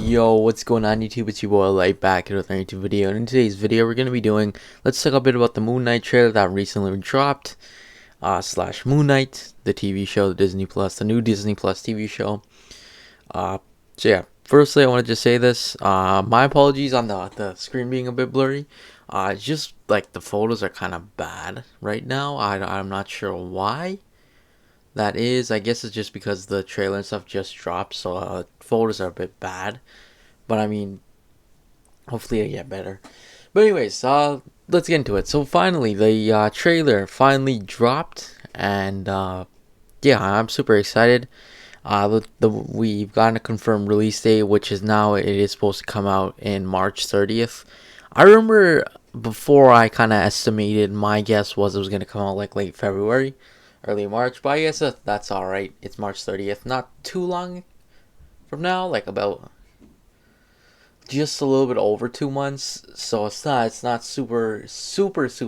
Yo, what's going on YouTube? It's your boy Light back with another YouTube video, and in today's video we're going to be doing, let's talk a bit about the Moonknight trailer that recently dropped, slash Moonknight, the TV show, the new Disney Plus TV show. So yeah, firstly I want to just say this, my apologies on the screen being a bit blurry. It's just like the photos are kind of bad right now. I'm not sure why that is. I guess it's just because the trailer and stuff just dropped, so photos are a bit bad. But I mean, hopefully they get better. But anyways, let's get into it. So finally, the trailer finally dropped, and yeah, I'm super excited. We've gotten a confirmed release date, which is now it is supposed to come out in March 30th. I remember before I kind of estimated, my guess was it was going to come out like late February, early March, but I guess that's all right. It's March 30th, not too long from now, like about just a little bit over 2 months. So it's not super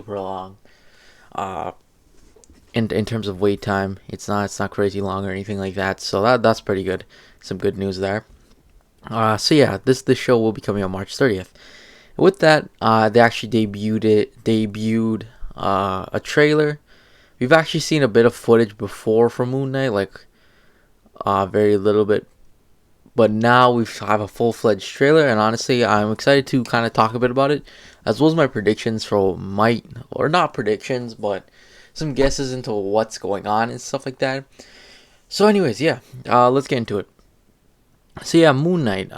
long. Uh, in terms of wait time, it's not crazy long or anything like that. So that's pretty good. Some good news there. So yeah, this show will be coming out March 30th. With that, they actually debuted a trailer. We've actually seen a bit of footage before from Moonknight, like very little bit, but now we have a full-fledged trailer, and honestly, I'm excited to kind of talk a bit about it, as well as my predictions for or not predictions, but some guesses into what's going on and stuff like that. So anyways, yeah, let's get into it. So yeah, Moonknight.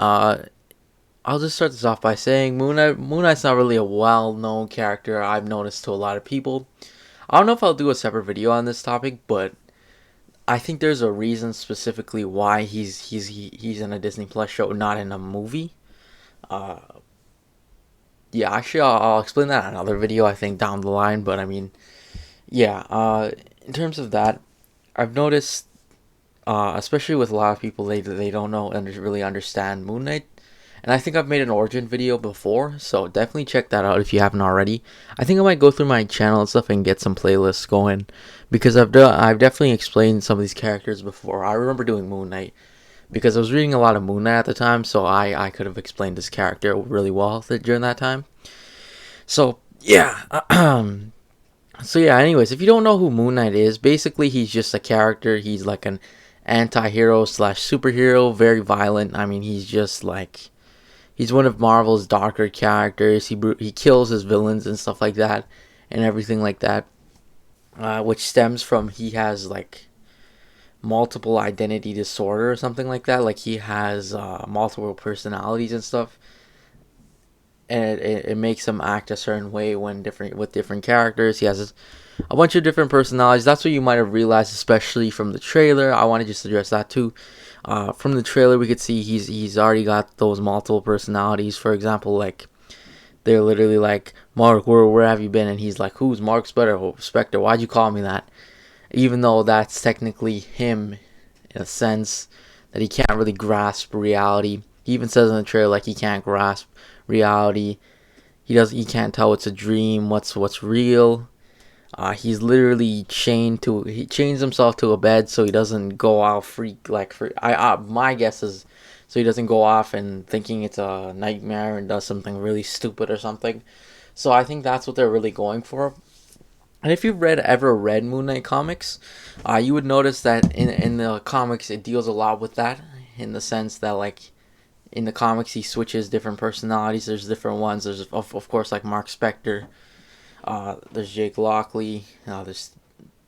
I'll just start this off by saying Moonknight's not really a well-known character, I've noticed, to a lot of people. I don't know if I'll do a separate video on this topic, but I think there's a reason specifically why he's in a Disney Plus show, not in a movie. Yeah, actually, I'll explain that in another video, I think, down the line. But I mean, yeah. In terms of that, I've noticed, especially with a lot of people, they don't know and really understand Moonknight. And I think I've made an origin video before, so definitely check that out if you haven't already. I think I might go through my channel and stuff and get some playlists going, because I've definitely explained some of these characters before. I remember doing Moonknight because I was reading a lot of Moonknight at the time, so I could have explained this character really well during that time. So yeah, so yeah. Anyways, if you don't know who Moonknight is, basically he's just a character. He's like an anti-hero slash superhero, very violent. I mean, he's just like, he's one of Marvel's darker characters. He kills his villains and stuff like that, and everything like that, which stems from he has like multiple identity disorder or something like that. Like he has multiple personalities and stuff, and it makes him act a certain way when with different characters. He has a bunch of different personalities. That's what you might have realized, especially from the trailer. I want to just address that too. From the trailer, we could see he's already got those multiple personalities. For example, like they're literally like, "Mark, where have you been?" And he's like, "Who's Mark Spector? Why'd you call me that?" Even though that's technically him, in a sense that he can't really grasp reality. He even says in the trailer like he can't grasp reality. He can't tell what's a dream, what's real. He's literally he chains himself to a bed so he doesn't go out freak like free. My guess is so he doesn't go off and thinking it's a nightmare and does something really stupid or something. So I think that's what they're really going for. And if you've ever read Moonknight comics, you would notice that in the comics it deals a lot with that, in the sense that like in the comics he switches different personalities. There's different ones. There's of course like Mark Spector. There's Jake Lockley, there's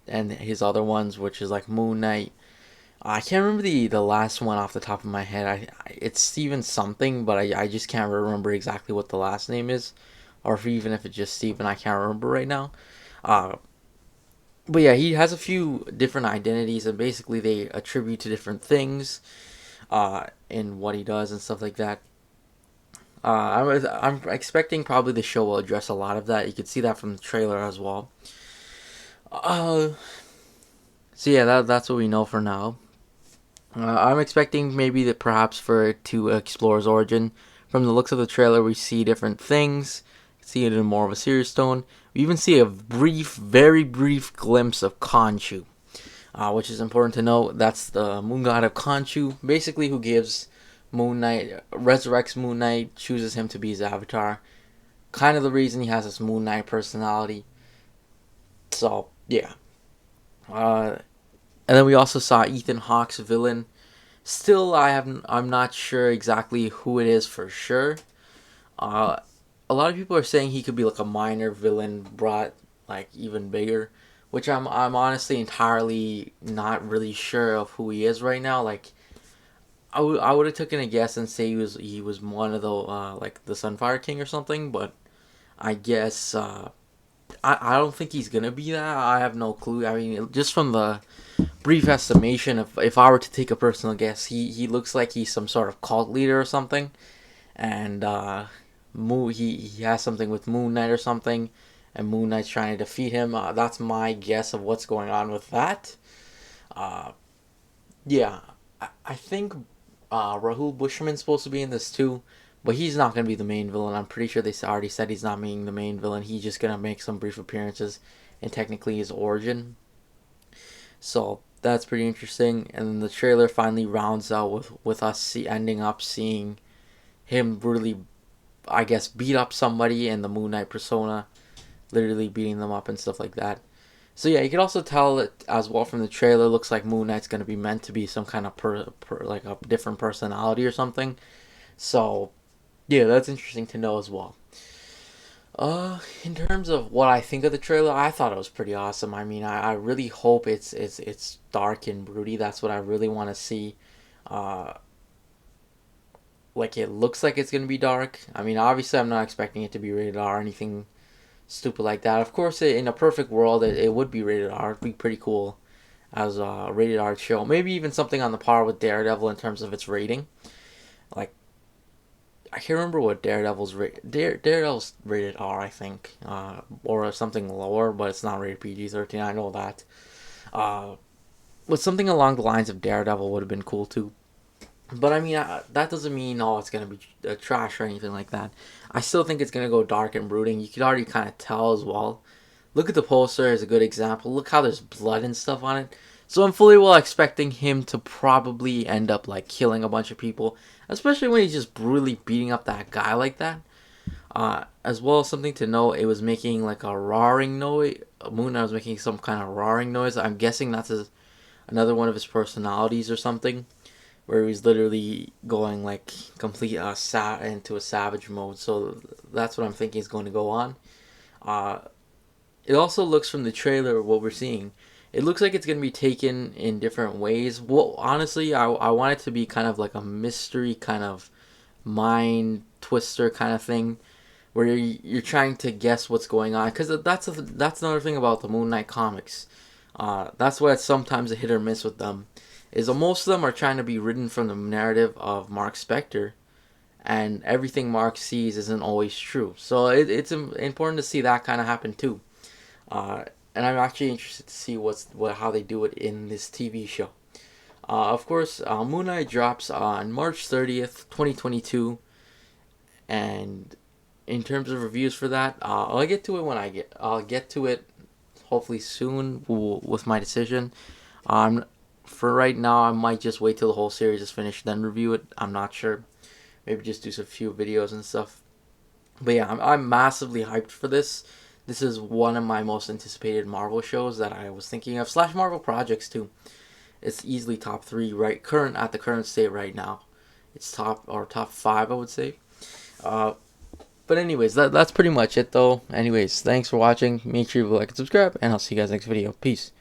and his other ones, which is like Moonknight. I can't remember the last one off the top of my head. It's Steven something, but I just can't remember exactly what the last name is, or even if it's just Steven, I can't remember right now. But yeah, he has a few different identities, and basically they attribute to different things, in what he does and stuff like that. I'm expecting probably the show will address a lot of that. You could see that from the trailer as well. So yeah, that's what we know for now. I'm expecting maybe that perhaps for it to explore his origin. From the looks of the trailer, we see different things. See it in more of a serious tone. We even see a very brief glimpse of Khonshu, which is important to note. That's the moon god of Khonshu, basically who gives Moon Knight resurrects Moon Knight, chooses him to be his avatar. Kind of the reason he has this Moon Knight personality. So yeah, uh, and then we also saw Ethan Hawke's villain. Still, I'm not sure exactly who it is for sure. Uh, a lot of people are saying he could be like a minor villain brought like even bigger, which I'm honestly entirely not really sure of who he is right now. Like I would have taken a guess and say he was one of the like the Sunfire King or something, but I guess I don't think he's gonna be that. I have no clue. I mean, just from the brief estimation, if I were to take a personal guess, he looks like he's some sort of cult leader or something, and he has something with Moon Knight or something, and Moon Knight's trying to defeat him. That's my guess of what's going on with that. Uh, yeah, I think Rahul Bushman's supposed to be in this too, but he's not going to be the main villain. I'm pretty sure they already said he's not being the main villain. He's just going to make some brief appearances and technically his origin. So that's pretty interesting. And then the trailer finally rounds out with us ending up seeing him brutally, I guess, beat up somebody in the Moon Knight persona, literally beating them up and stuff like that. So yeah, you can also tell it as well from the trailer. Looks like Moon Knight's gonna be meant to be some kind of like a different personality or something. So yeah, that's interesting to know as well. In terms of what I think of the trailer, I thought it was pretty awesome. I mean, I really hope it's dark and broody. That's what I really want to see. Uh, like it looks like it's gonna be dark. I mean, obviously, I'm not expecting it to be rated R or anything stupid like that. Of course, in a perfect world, it would be rated R. It'd be pretty cool as a rated R show. Maybe even something on the par with Daredevil in terms of its rating. Like I can't remember what Daredevil's rated R, I think, or something lower, but it's not rated PG-13. I know that. Uh, but something along the lines of Daredevil would have been cool too. But I mean, that doesn't mean it's gonna be trash or anything like that. I still think it's gonna go dark and brooding. You could already kind of tell as well. Look at the poster as a good example. Look how there's blood and stuff on it. So I'm fully well expecting him to probably end up like killing a bunch of people, especially when he's just brutally beating up that guy like that. As well as something to note, it was making like a roaring noise. Moon Knight was making some kind of roaring noise. I'm guessing that's another one of his personalities or something, where he's literally going like complete into a savage mode. So that's what I'm thinking is going to go on. Uh, it also looks from the trailer what we're seeing. It looks like it's going to be taken in different ways. Well, honestly, I want it to be kind of like a mystery kind of mind twister kind of thing where you're trying to guess what's going on, because that's another thing about the Moon Knight comics. That's why it's sometimes a hit or miss with them. Is most of them are trying to be written from the narrative of Mark Spector, and everything Mark sees isn't always true. So it's important to see that kind of happen too. And I'm actually interested to see how they do it in this TV show. Of course, Moon Knight drops on March 30th, 2022, and in terms of reviews for that, I'll get to it I'll get to it hopefully soon with my decision. For right now, I might just wait till the whole series is finished, then review it. I'm not sure. Maybe just do some few videos and stuff. But yeah, I'm massively hyped for this. This is one of my most anticipated Marvel shows that I was thinking of, / Marvel projects too. It's easily top 3 at the current state right now. It's top 5, I would say. But anyways, that's pretty much it though. Anyways, thanks for watching. Make sure you like and subscribe, and I'll see you guys next video. Peace.